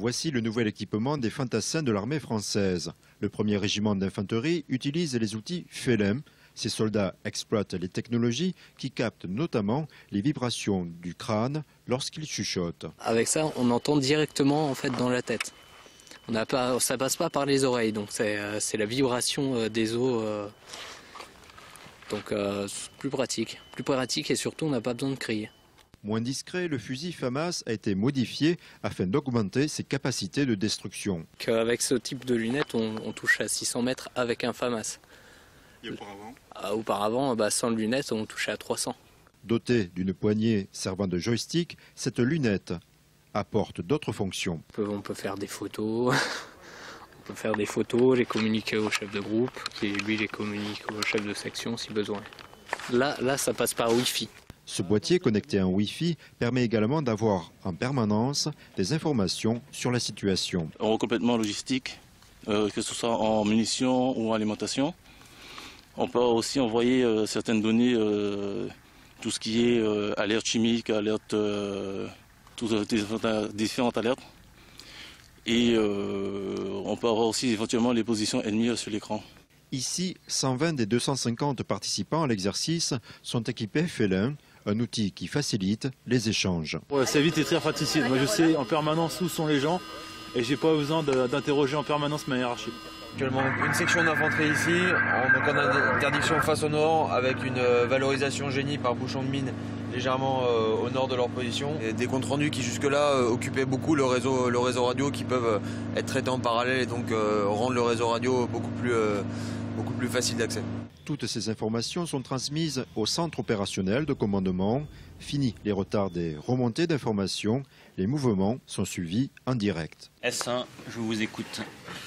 Voici le nouvel équipement des fantassins de l'armée française. Le 1er régiment d'infanterie utilise les outils Félin. Ces soldats exploitent les technologies qui captent notamment les vibrations du crâne lorsqu'ils chuchotent. Avec ça, on entend directement en fait dans la tête. Ça passe pas par les oreilles, donc c'est la vibration des os. Donc plus pratique et surtout on n'a pas besoin de crier. Moins discret, le fusil FAMAS a été modifié afin d'augmenter ses capacités de destruction. Avec ce type de lunettes, on touche à 600 mètres avec un FAMAS. Et auparavant Auparavant, sans lunettes, on touchait à 300. Dotée d'une poignée servant de joystick, cette lunette apporte d'autres fonctions. On peut faire des photos, les communiquer au chef de groupe, qui lui les communique au chef de section si besoin. Là, ça passe par Wi-Fi. Ce boîtier connecté à un Wi-Fi permet également d'avoir en permanence des informations sur la situation. Un recomplètement logistique, que ce soit en munitions ou en alimentation. On peut aussi envoyer certaines données, tout ce qui est alerte chimique, alerte, toutes différentes alertes. Et on peut avoir aussi éventuellement les positions ennemies sur l'écran. Ici, 120 des 250 participants à l'exercice sont équipés Félin, un outil qui facilite les échanges. Ouais, ça évite les tirs fratricides. Moi je sais en permanence où sont les gens et j'ai pas besoin d'interroger en permanence ma hiérarchie. Actuellement une section d'infanterie ici, en interdiction face au nord avec une valorisation génie par bouchon de mine légèrement au nord de leur position. Et des comptes rendus qui jusque-là occupaient beaucoup le réseau radio qui peuvent être traités en parallèle et donc rendre le réseau radio beaucoup plus facile d'accès. Toutes ces informations sont transmises au centre opérationnel de commandement. Fini les retards des remontées d'informations, les mouvements sont suivis en direct. S1, je vous écoute.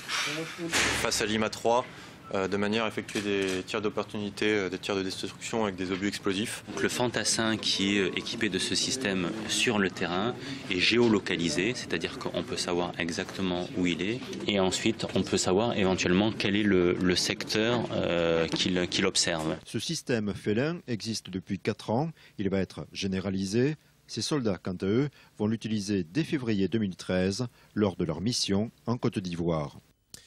Face à l'IMA 3, de manière à effectuer des tirs d'opportunité, des tirs de destruction avec des obus explosifs. Donc le fantassin qui est équipé de ce système sur le terrain est géolocalisé, c'est-à-dire qu'on peut savoir exactement où il est et ensuite on peut savoir éventuellement quel est le secteur qu'il observe. Ce système Félin existe depuis 4 ans, il va être généralisé. Ces soldats, quant à eux, vont l'utiliser dès février 2013 lors de leur mission en Côte d'Ivoire.